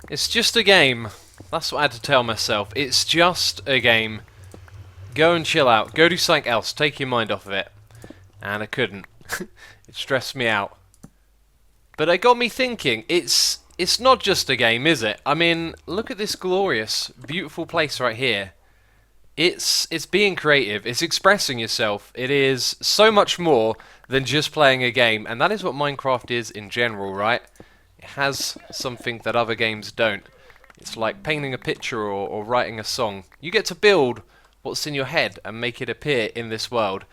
It's just a game. That's what I had to tell myself. It's just a game. Go and chill out. Go do something else. Take your mind off of it. And I couldn't. It stressed me out. But it got me thinking. It's not just a game, is it? I mean, look at this glorious, beautiful place right here. It's being creative. It's expressing yourself. It is so much more than just playing a game, and that is what Minecraft is in general, right? It has something that other games don't. It's like painting a picture or writing a song. You get to build what's in your head and make it appear in this world.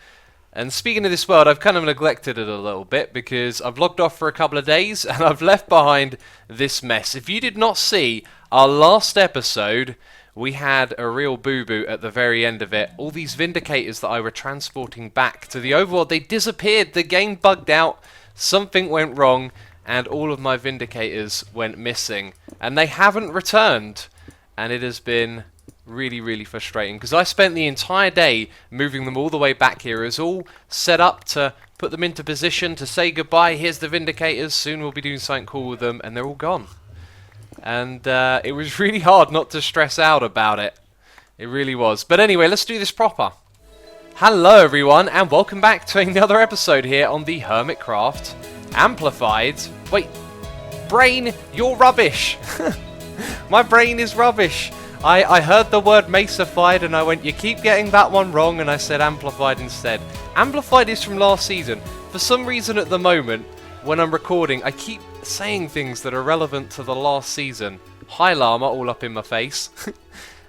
And speaking of this world, I've kind of neglected it a little bit because I've logged off for a couple of days and I've left behind this mess. If you did not see our last episode, we had a real boo-boo at the very end of it. All these vindicators that I were transporting back to the overworld, they disappeared. The game bugged out, something went wrong, and all of my vindicators went missing. And they haven't returned. And it has been really, really frustrating because I spent the entire day moving them all the way back here. It was all set up to put them into position to say goodbye. Here's the vindicators. Soon we'll be doing something cool with them, and they're all gone. And it was really hard not to stress out about it. It really was. But anyway, let's do this proper. Hello everyone, and welcome back to another episode here on the Hermitcraft Amplified. Wait, brain, you're rubbish. My brain is rubbish. I heard the word mesified and I went, you keep getting that one wrong, and I said amplified instead. Amplified is from last season. For some reason at the moment, when I'm recording, I keep saying things that are relevant to the last season. Hi llama, all up in my face.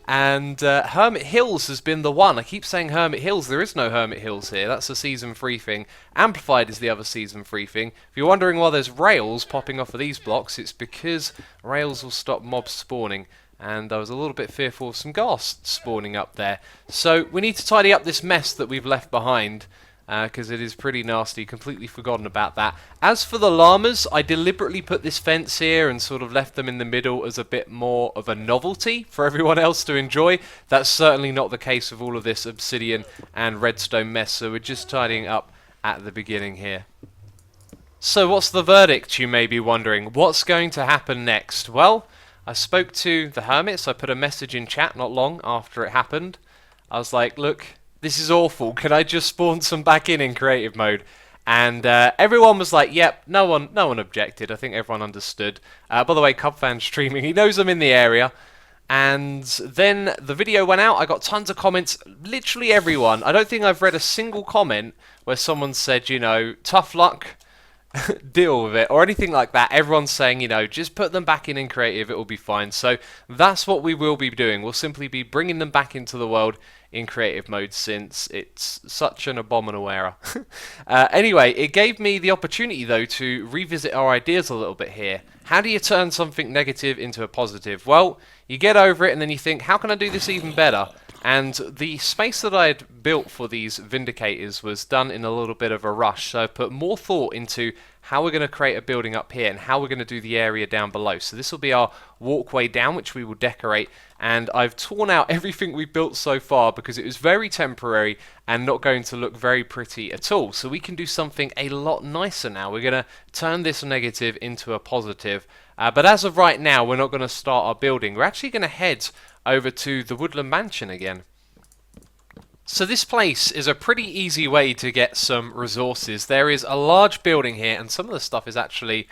And Hermit Hills has been the one. I keep saying Hermit Hills. There is no Hermit Hills here. That's a season 3 thing. Amplified is the other season 3 thing. If you're wondering why there's rails popping off of these blocks, it's because rails will stop mobs spawning. And I was a little bit fearful of some ghasts spawning up there. So we need to tidy up this mess that we've left behind, because it is pretty nasty. Completely forgotten about that. As for the llamas, I deliberately put this fence here and sort of left them in the middle as a bit more of a novelty for everyone else to enjoy. That's certainly not the case with all of this obsidian and redstone mess, so we're just tidying up at the beginning here. So what's the verdict, you may be wondering? What's going to happen next? Well, I spoke to the hermits. I put a message in chat not long after it happened. I was like, look, this is awful. Can I just spawn some back in creative mode? And everyone was like, yep. No one objected. I think everyone understood. By the way, Cubfan's streaming. He knows I'm in the area. And then the video went out. I got tons of comments. Literally everyone. I don't think I've read a single comment where someone said, you know, tough luck, deal with it, or anything like that. Everyone's saying, you know, just put them back in creative, it will be fine. So that's what we will be doing. We'll simply be bringing them back into the world in creative mode, since it's such an abominable error. Anyway, it gave me the opportunity though to revisit our ideas a little bit here. How do you turn something negative into a positive? Well, you get over it and then you think, how can I do this even better? And the space that I had built for these vindicators was done in a little bit of a rush, so I put more thought into how we're going to create a building up here and how we're going to do the area down below. So this will be our walkway down, which we will decorate, and I've torn out everything we've built so far because it was very temporary and not going to look very pretty at all. So we can do something a lot nicer now. We're going to turn this negative into a positive. But as of right now, we're not going to start our building. We're actually going to head over to the Woodland Mansion again. So this place is a pretty easy way to get some resources. There is a large building here, and some of the stuff is actually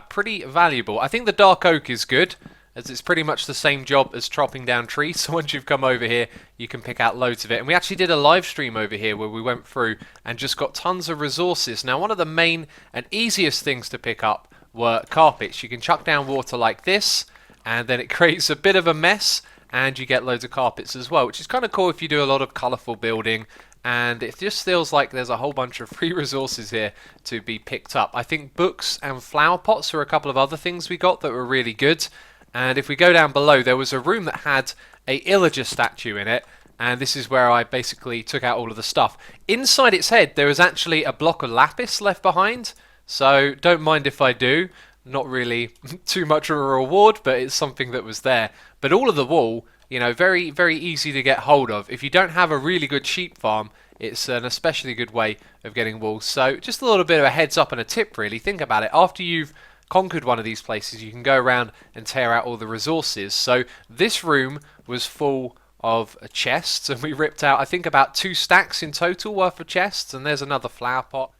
pretty valuable. I think the dark oak is good, as it's pretty much the same job as chopping down trees. So once you've come over here, you can pick out loads of it. And we actually did a live stream over here where we went through and just got tons of resources. Now, one of the main and easiest things to pick up were carpets. You can chuck down water like this, and then it creates a bit of a mess, and you get loads of carpets as well, which is kind of cool if you do a lot of colourful building. And it just feels like there's a whole bunch of free resources here to be picked up. I think books and flower pots are a couple of other things we got that were really good. And if we go down below, there was a room that had a Illager statue in it, and this is where I basically took out all of the stuff. Inside its head, there was actually a block of lapis left behind, so don't mind if I do. Not really too much of a reward, but it's something that was there. But all of the wool, you know, very, very easy to get hold of. If you don't have a really good sheep farm, it's an especially good way of getting wool. So just a little bit of a heads up and a tip, really. Think about it. After you've conquered one of these places, you can go around and tear out all the resources. So this room was full of chests, and we ripped out, I think, about 2 stacks in total worth of chests, and there's another flower pot.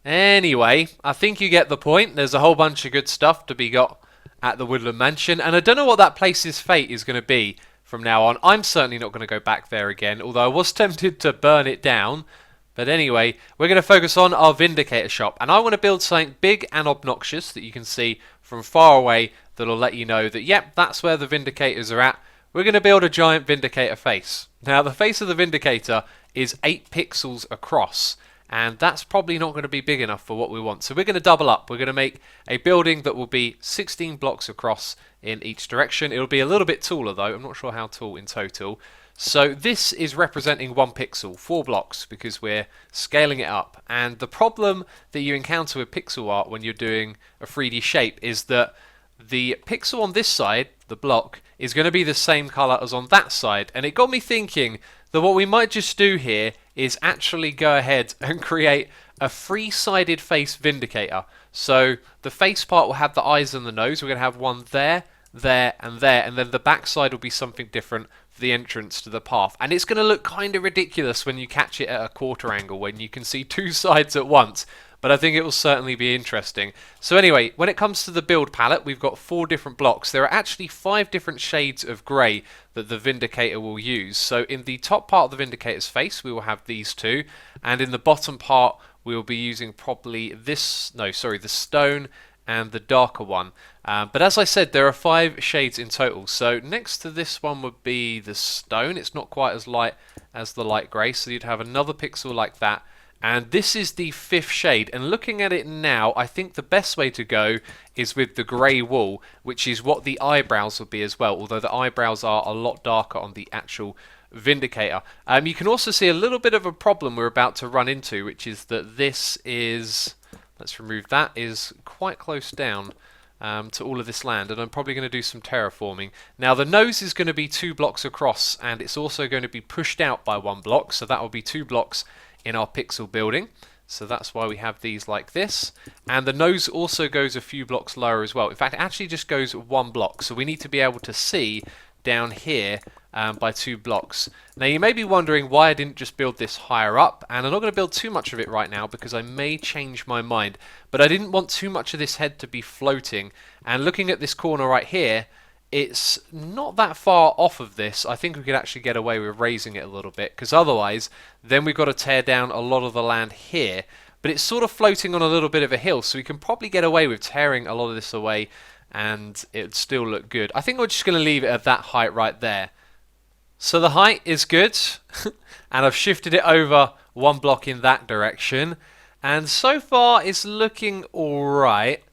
Anyway, I think you get the point. There's a whole bunch of good stuff to be got at the Woodland Mansion, and I don't know what that place's fate is going to be from now on. I'm certainly not going to go back there again, although I was tempted to burn it down. But anyway, we're going to focus on our Vindicator shop, and I want to build something big and obnoxious that you can see from far away that'll let you know that, yep, that's where the Vindicators are at. We're going to build a giant Vindicator face. Now, the face of the Vindicator is 8 pixels across, and that's probably not going to be big enough for what we want. So we're going to double up. We're going to make a building that will be 16 blocks across in each direction. It'll be a little bit taller though. I'm not sure how tall in total. So this is representing 1 pixel, 4 blocks, because we're scaling it up. And the problem that you encounter with pixel art when you're doing a 3D shape is that the pixel on this side, the block, is going to be the same color as on that side. And it got me thinking that what we might just do here is actually go ahead and create a 3-sided face Vindicator. So the face part will have the eyes and the nose. We're going to have one there, there, and there, and then the back side will be something different for the entrance to the path. And it's going to look kind of ridiculous when you catch it at a quarter angle, when you can see 2 sides at once. But I think it will certainly be interesting. So anyway, when it comes to the build palette, we've got 4 different blocks. There are actually 5 different shades of grey that the Vindicator will use. So in the top part of the Vindicator's face, we will have these 2. And in the bottom part, we will be using probably the stone and the darker one. But as I said, there are 5 shades in total. So next to this one would be the stone. It's not quite as light as the light grey, so you'd have another pixel like that. And this is the 5th shade, and looking at it now, I think the best way to go is with the grey wool, which is what the eyebrows will be as well, although the eyebrows are a lot darker on the actual Vindicator. You can also see a little bit of a problem we're about to run into, which is that this is, let's remove that, is quite close down to all of this land, and I'm probably going to do some terraforming. Now the nose is going to be 2 blocks across, and it's also going to be pushed out by 1 block, so that will be 2 blocks in our pixel building. So that's why we have these like this. And the nose also goes a few blocks lower as well. In fact, it actually just goes 1 block. So we need to be able to see down here by 2 blocks. Now you may be wondering why I didn't just build this higher up, and I'm not going to build too much of it right now because I may change my mind. But I didn't want too much of this head to be floating. And looking at this corner right here, it's not that far off of this. I think we could actually get away with raising it a little bit, because otherwise then we've got to tear down a lot of the land here. But it's sort of floating on a little bit of a hill, so we can probably get away with tearing a lot of this away and it'd still look good. I think we're just going to leave it at that height right there. So the height is good and I've shifted it over 1 block in that direction, and so far it's looking alright.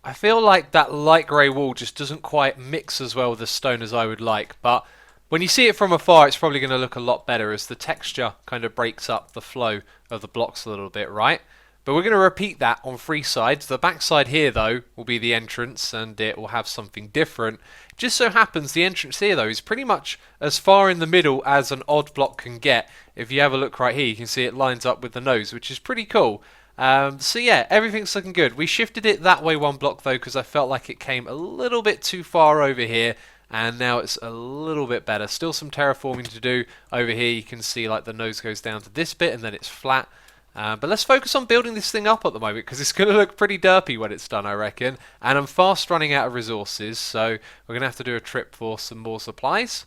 I feel like that light grey wool just doesn't quite mix as well with the stone as I would like, but when you see it from afar it's probably going to look a lot better as the texture kind of breaks up the flow of the blocks a little bit, right? But we're going to repeat that on 3 sides. The back side here though will be the entrance, and it will have something different. Just so happens the entrance here though is pretty much as far in the middle as an odd block can get. If you have a look right here, you can see it lines up with the nose, which is pretty cool. So yeah, everything's looking good. We shifted it that way 1 block though because I felt like it came a little bit too far over here, and now it's a little bit better. Still some terraforming to do over here. You can see like the nose goes down to this bit and then it's flat. But let's focus on building this thing up at the moment because it's going to look pretty derpy when it's done, I reckon. And I'm fast running out of resources, so we're going to have to do a trip for some more supplies.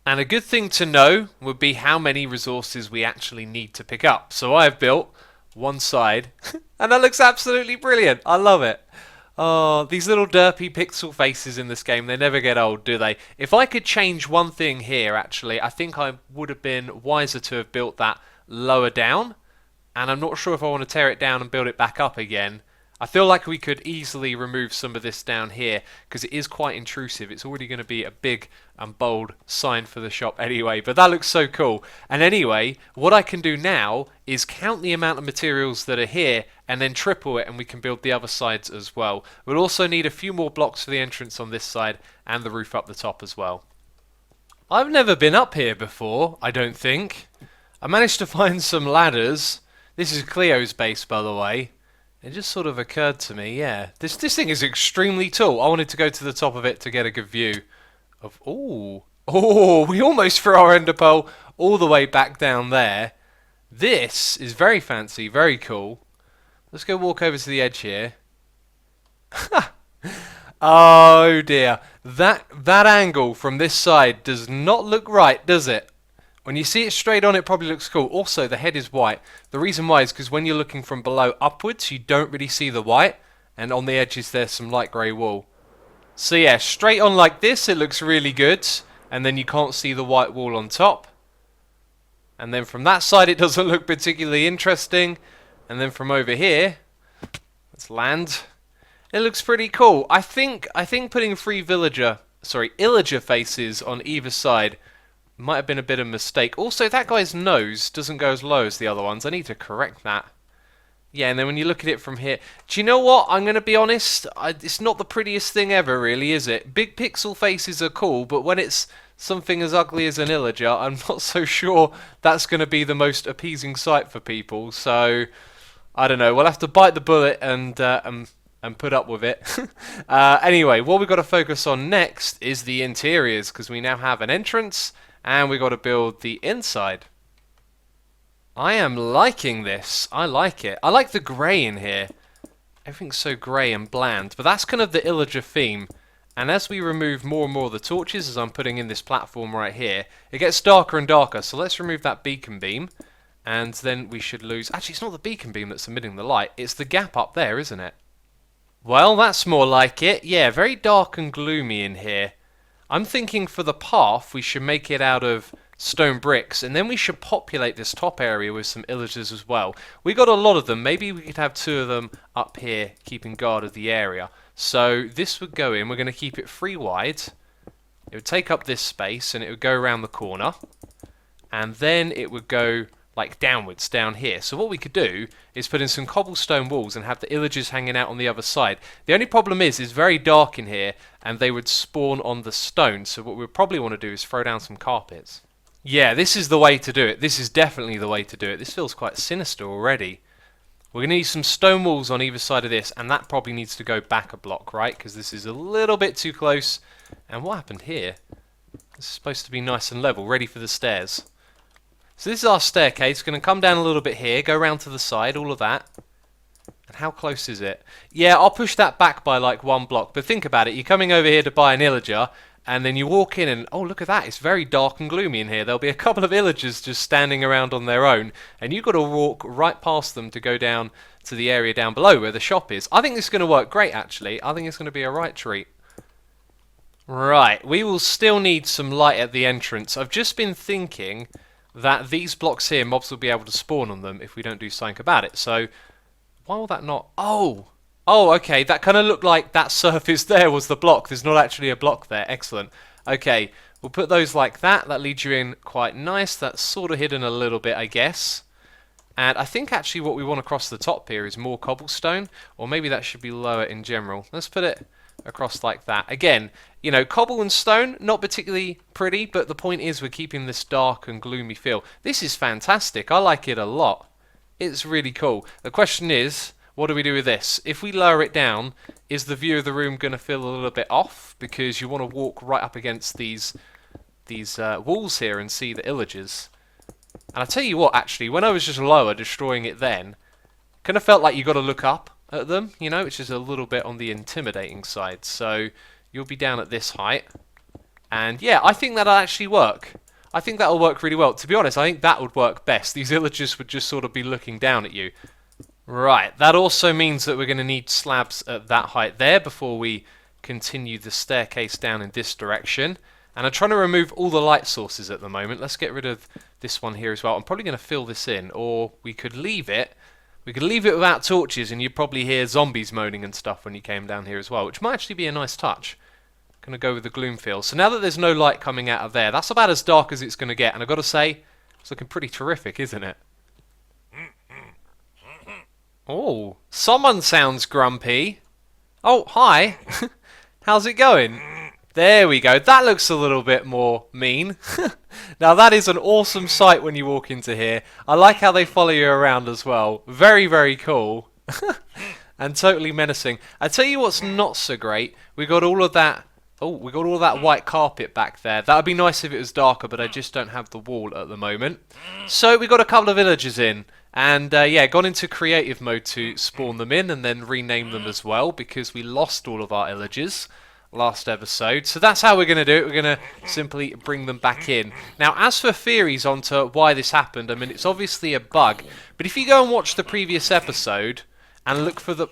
And a good thing to know would be how many resources we actually need to pick up. So I've built 1 side, and that looks absolutely brilliant. I love it. Oh, these little derpy pixel faces in this game, they never get old, do they? If I could change one thing here, actually, I think I would have been wiser to have built that lower down. And I'm not sure if I want to tear it down and build it back up again. I feel like we could easily remove some of this down here because it is quite intrusive. It's already going to be a big and bold sign for the shop anyway, but that looks so cool. And anyway, what I can do now is count the amount of materials that are here and then triple it, and we can build the other sides as well. We'll also need a few more blocks for the entrance on this side and the roof up the top as well. I've never been up here before, I don't think. I managed to find some ladders. This is Cleo's base, by the way. It just sort of occurred to me, yeah. This thing is extremely tall. I wanted to go to the top of it to get a good view of... Ooh. Oh, we almost threw our ender pearl all the way back down there. This is very fancy, very cool. Let's go walk over to the edge here. Oh dear. That angle from this side does not look right, does it? When you see it straight on, it probably looks cool. Also, the head is white. The reason why is because when you're looking from below upwards, you don't really see the white. And on the edges, there's some light grey wool. So yeah, straight on like this, it looks really good. And then you can't see the white wool on top. And then from that side, it doesn't look particularly interesting. And then from over here, let's land. It looks pretty cool. I think putting three illager faces on either side might have been a bit of a mistake. Also, that guy's nose doesn't go as low as the other ones. I need to correct that. Yeah, and then when you look at it from here... Do you know what? I'm going to be honest. It's not the prettiest thing ever, really, is it? Big pixel faces are cool, but when it's something as ugly as an illager, I'm not so sure that's going to be the most appeasing sight for people. So, I don't know. We'll have to bite the bullet and put up with it. Anyway, what we've got to focus on next is the interiors, because we now have an entrance... And we got to build the inside. I am liking this. I like it. I like the grey in here. Everything's so grey and bland. But that's kind of the illager theme. And as we remove more and more of the torches, as I'm putting in this platform right here, it gets darker and darker. So let's remove that beacon beam. And then we should lose... Actually, it's not the beacon beam that's emitting the light. It's the gap up there, isn't it? Well, that's more like it. Yeah, very dark and gloomy in here. I'm thinking for the path, we should make it out of stone bricks, and then we should populate this top area with some illagers as well. We got a lot of them. Maybe we could have two of them up here, keeping guard of the area. So this would go in. We're going to keep it 3 wide. It would take up this space, and it would go around the corner. And then it would go like downwards down here. So what we could do is put in some cobblestone walls and have the illagers hanging out on the other side. The only problem is it's very dark in here and they would spawn on the stone. So what we probably want to do is throw down some carpets. Yeah, this is the way to do it. This is definitely the way to do it. This feels quite sinister already. We're going to need some stone walls on either side of this, and that probably needs to go back a block, right? Because this is a little bit too close. And what happened here? This is supposed to be nice and level, ready for the stairs. So this is our staircase. Going to come down a little bit here, go around to the side, all of that. And how close is it? Yeah, I'll push that back by like 1 block. But think about it. You're coming over here to buy an illager, and then you walk in and, oh, look at that. It's very dark and gloomy in here. There'll be a couple of illagers just standing around on their own, and you've got to walk right past them to go down to the area down below where the shop is. I think this is going to work great, actually. I think it's going to be a right treat. Right, we will still need some light at the entrance. I've just been thinking that these blocks here, mobs will be able to spawn on them if we don't do something about it. So, why will that not... Oh, okay, that kind of looked like that surface there was the block. There's not actually a block there. Excellent. Okay, we'll put those like that. That leads you in quite nice. That's sort of hidden a little bit, I guess. And I think actually what we want across the top here is more cobblestone, or maybe that should be lower in general. Let's put it across like that. Again, you know, cobble and stone, not particularly pretty, but the point is we're keeping this dark and gloomy feel. This is fantastic. I like it a lot. It's really cool. The question is, what do we do with this? If we lower it down, is the view of the room going to feel a little bit off? Because you want to walk right up against these walls here and see the illagers. And I tell you what, actually, when I was just lower, destroying it then, kind of felt like you got to look up at them, you know, which is a little bit on the intimidating side. So you'll be down at this height. And yeah, I think that'll actually work. I think that'll work really well. To be honest, I think that would work best. These illagers would just sort of be looking down at you. Right, that also means that we're going to need slabs at that height there before we continue the staircase down in this direction. And I'm trying to remove all the light sources at the moment. Let's get rid of this one here as well. I'm probably going to fill this in, or we could leave it. We could leave it without torches, and you'd probably hear zombies moaning and stuff when you came down here as well, which might actually be a nice touch. Going to go with the gloom feel. So now that there's no light coming out of there, that's about as dark as it's going to get. And I've got to say, it's looking pretty terrific, isn't it? Oh, someone sounds grumpy. Oh, hi. How's it going? There we go. That looks a little bit more mean. Now that is an awesome sight when you walk into here. I like how they follow you around as well. Very, very cool. And totally menacing. I tell you what's not so great. We got all of that. Oh, we got all that white carpet back there. That would be nice if it was darker, but I just don't have the wall at the moment. So we got a couple of villagers in. And yeah, gone into creative mode to spawn them in and then rename them as well, because we lost all of our villagers last episode. So that's how we're going to do it. We're going to simply bring them back in. Now, as for theories onto why this happened, I mean, it's obviously a bug. But if you go and watch the previous episode and look for the...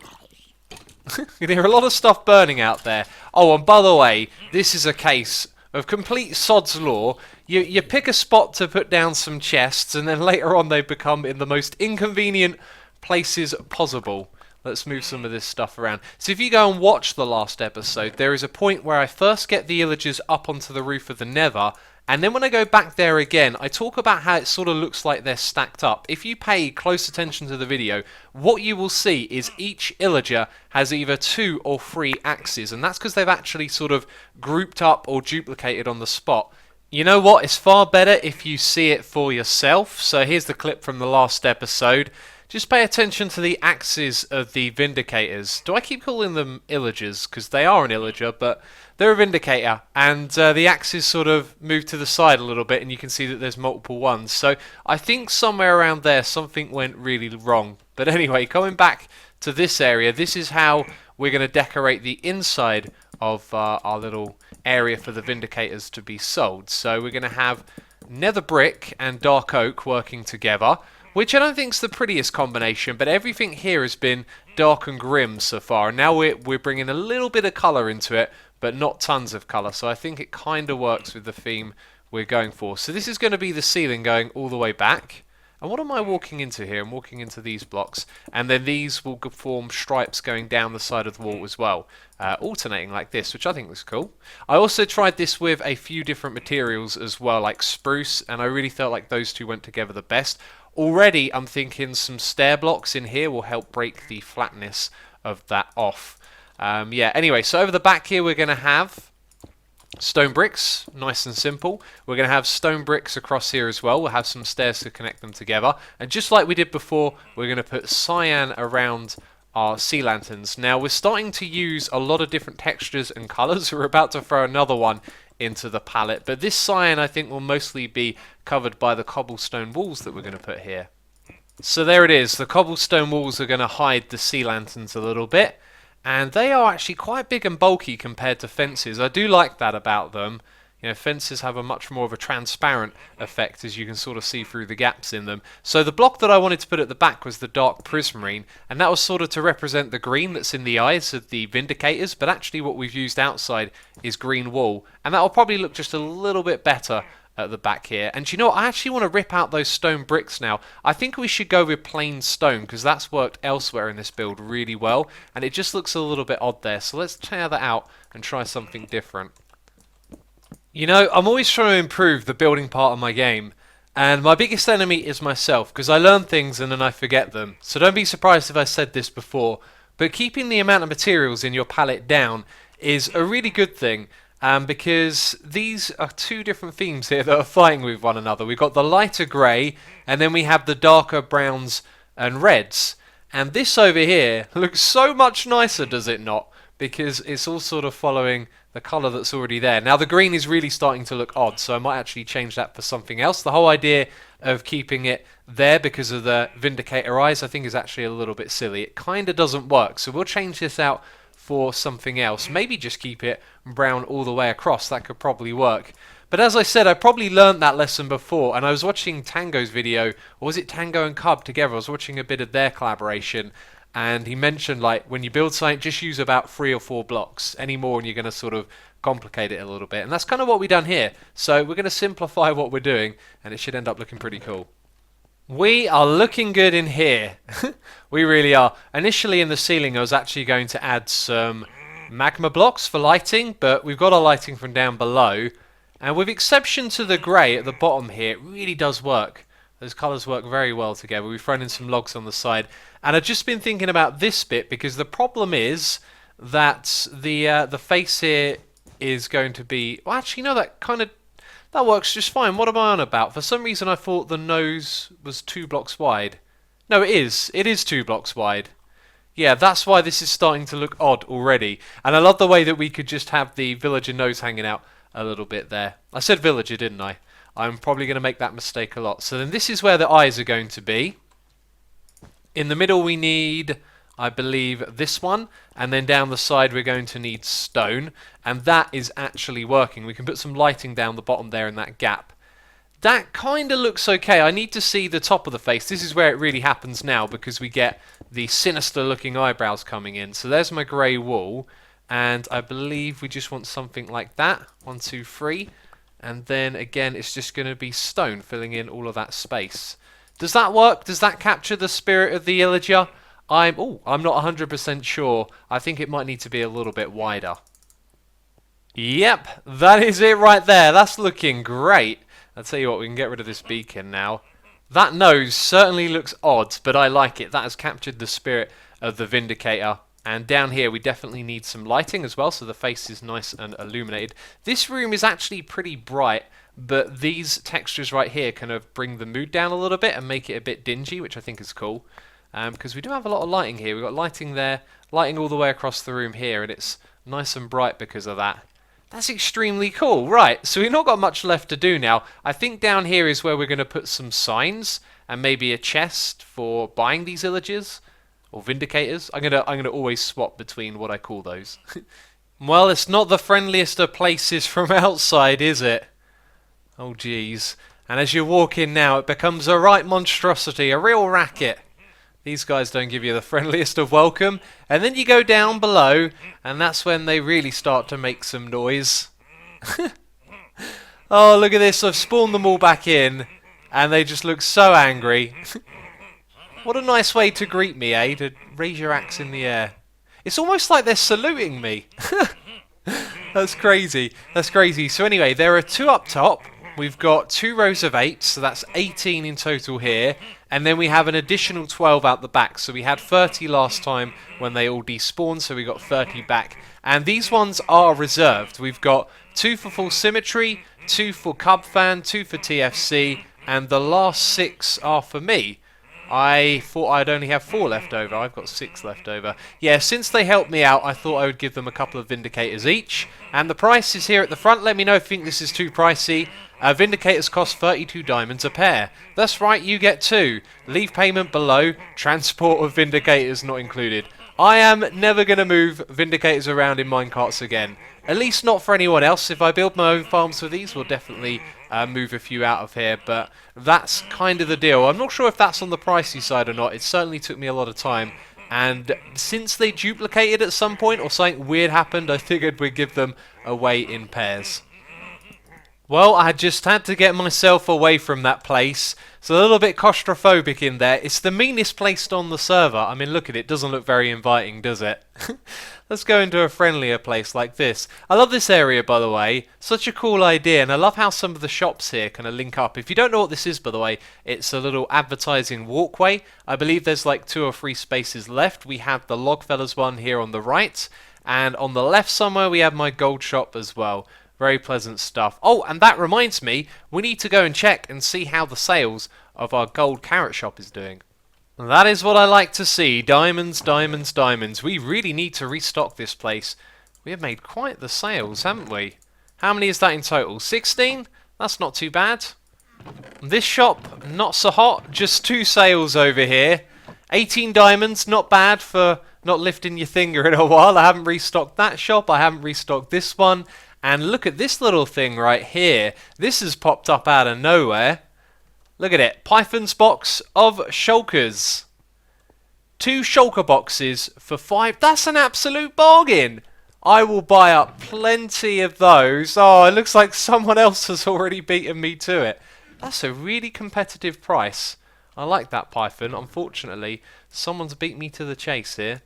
You can hear a lot of stuff burning out there. Oh, and by the way, this is a case of complete sod's law. You pick a spot to put down some chests, and then later on they become in the most inconvenient places possible. Let's move some of this stuff around. So if you go and watch the last episode, there is a point where I first get the villagers up onto the roof of the Nether, and then when I go back there again, I talk about how it sort of looks like they're stacked up. If you pay close attention to the video, what you will see is each villager has either 2 or 3 axes, and that's because they've actually sort of grouped up or duplicated on the spot. You know what? It's far better if you see it for yourself. So here's the clip from the last episode. Just pay attention to the axes of the Vindicators. Do I keep calling them villagers? Because they are an villager, but they're a Vindicator. And the axes sort of move to the side a little bit, and you can see that there's multiple ones. So I think somewhere around there something went really wrong. But anyway, coming back to this area, this is how we're going to decorate the inside of our little area for the Vindicators to be sold. So we're going to have nether brick and dark oak working together, which I don't think is the prettiest combination, but everything here has been dark and grim so far. And now we're bringing a little bit of colour into it, but not tons of colour. So I think it kind of works with the theme we're going for. So this is going to be the ceiling going all the way back. And what am I walking into here? I'm walking into these blocks, and then these will form stripes going down the side of the wall as well, alternating like this, which I think looks cool. I also tried this with a few different materials as well, like spruce, and I really felt like those two went together the best. Already I'm thinking some stair blocks in here will help break the flatness of that off. Yeah, anyway, so over the back here we're going to have stone bricks, nice and simple. We're going to have stone bricks across here as well. We'll have some stairs to connect them together. And just like we did before, we're going to put cyan around our sea lanterns. Now, we're starting to use a lot of different textures and colours. We're about to throw another one into the palette. But this cyan, I think, will mostly be covered by the cobblestone walls that we're going to put here. So there it is. The cobblestone walls are going to hide the sea lanterns a little bit. And they are actually quite big and bulky compared to fences. I do like that about them. You know, fences have a much more of a transparent effect, as you can sort of see through the gaps in them. So the block that I wanted to put at the back was the dark prismarine, and that was sort of to represent the green that's in the eyes of the Vindicators, but actually what we've used outside is green wool, and that will probably look just a little bit better at the back here. And you know what? I actually want to rip out those stone bricks now. I think we should go with plain stone, because that's worked elsewhere in this build really well, and it just looks a little bit odd there. So let's tear that out and try something different. You know, I'm always trying to improve the building part of my game, and my biggest enemy is myself, because I learn things and then I forget them. So don't be surprised if I said this before, but keeping the amount of materials in your palette down is a really good thing, because these are two different themes here that are fighting with one another. We've got the lighter grey, and then we have the darker browns and reds. And this over here looks so much nicer, does it not? Because it's all sort of following the colour that's already there. Now the green is really starting to look odd, so I might actually change that for something else. The whole idea of keeping it there because of the Vindicator eyes I think is actually a little bit silly. It kind of doesn't work, so we'll change this out for something else. Maybe just keep it brown all the way across. That could probably work. But as I said, I probably learned that lesson before, and I was watching Tango's video, or was it Tango and Cub together? I was watching a bit of their collaboration, and he mentioned, like, when you build something, just use about 3 or 4 blocks. Any more and you're going to sort of complicate it a little bit. And that's kind of what we've done here. So we're going to simplify what we're doing, and it should end up looking pretty cool. We are looking good in here. We really are. Initially in the ceiling I was actually going to add some magma blocks for lighting, but we've got our lighting from down below. And with exception to the grey at the bottom here, it really does work. Those colours work very well together. We've thrown in some logs on the side. And I've just been thinking about this bit, because the problem is that the face here is going to be... Well, actually, no, that works just fine. What am I on about? For some reason, I thought the nose was 2 blocks wide. No, it is. It is 2 blocks wide. Yeah, that's why this is starting to look odd already. And I love the way that we could just have the villager nose hanging out a little bit there. I said villager, didn't I? I'm probably going to make that mistake a lot. So then this is where the eyes are going to be. In the middle we need, I believe, this one. And then down the side we're going to need stone. And that is actually working. We can put some lighting down the bottom there in that gap. That kind of looks okay. I need to see the top of the face. This is where it really happens now because we get the sinister looking eyebrows coming in. So there's my grey wall. And I believe we just want something like that. 1, 2, 3. And then again it's just going to be stone filling in all of that space. Does that work? Does that capture the spirit of the illager? I'm not 100% sure. I think it might need to be a little bit wider. Yep, that is it right there. That's looking great. I'll tell you what, we can get rid of this beacon now. That nose certainly looks odd, but I like it. That has captured the spirit of the Vindicator. And down here we definitely need some lighting as well, so the face is nice and illuminated. This room is actually pretty bright, but these textures right here kind of bring the mood down a little bit and make it a bit dingy, which I think is cool. Because we do have a lot of lighting here. We've got lighting there, lighting all the way across the room here, and it's nice and bright because of that. That's extremely cool. Right, so we've not got much left to do now. I think down here is where we're going to put some signs and maybe a chest for buying these illagers or vindicators. I'm gonna always swap between what I call those. Well, it's not the friendliest of places from outside, is it? Oh geez. And as you walk in now, it becomes a right monstrosity, a real racket. These guys don't give you the friendliest of welcome. And then you go down below, and that's when they really start to make some noise. Oh, look at this. I've spawned them all back in, and they just look so angry. What a nice way to greet me, eh? To raise your axe in the air. It's almost like they're saluting me. That's crazy. That's crazy. So anyway, there are 2 up top. We've got 2 rows of 8, so that's 18 in total here. And then we have an additional 12 out the back. So we had 30 last time when they all despawned, so we got 30 back. And these ones are reserved. We've got 2 for full symmetry, 2 for Cub Fan, 2 for TFC, and the last 6 are for me. I thought I'd only have 4 left over. I've got 6 left over. Yeah, since they helped me out, I thought I would give them a couple of Vindicators each. And the price is here at the front. Let me know if you think this is too pricey. Vindicators cost 32 diamonds a pair. That's right, you get 2. Leave payment below. Transport of Vindicators not included. I am never going to move Vindicators around in minecarts again. At least not for anyone else. If I build my own farms for these, we'll definitely move a few out of here. But that's kind of the deal. I'm not sure if that's on the pricey side or not. It certainly took me a lot of time. And since they duplicated at some point or something weird happened, I figured we'd give them away in pairs. Well, I just had to get myself away from that place. It's a little bit claustrophobic in there. It's the meanest place on the server. I mean, look at it. It doesn't look very inviting, does it? Let's go into a friendlier place like this. I love this area, by the way. Such a cool idea, and I love how some of the shops here kind of link up. If you don't know what this is, by the way, it's a little advertising walkway. I believe there's like 2 or 3 spaces left. We have the Logfellas one here on the right, and on the left somewhere we have my gold shop as well. Very pleasant stuff. Oh, and that reminds me, we need to go and check and see how the sales of our gold carrot shop is doing. That is what I like to see. Diamonds, diamonds, diamonds. We really need to restock this place. We have made quite the sales, haven't we? How many is that in total? 16? That's not too bad. This shop, not so hot. Just 2 sales over here. 18 diamonds, not bad for not lifting your finger in a while. I haven't restocked that shop. I haven't restocked this one. And look at this little thing right here. This has popped up out of nowhere. Look at it. Python's box of shulkers. 2 shulker boxes for 5. That's an absolute bargain. I will buy up plenty of those. Oh, it looks like someone else has already beaten me to it. That's a really competitive price. I like that, Python. Unfortunately, someone's beat me to the chase here.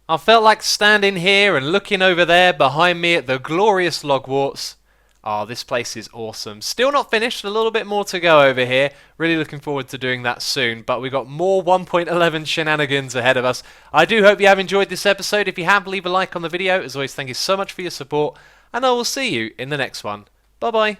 I felt like standing here and looking over there behind me at the glorious logwarts. Oh, this place is awesome. Still not finished. A little bit more to go over here. Really looking forward to doing that soon. But we've got more 1.11 shenanigans ahead of us. I do hope you have enjoyed this episode. If you have, leave a like on the video. As always, thank you so much for your support. And I will see you in the next one. Bye-bye.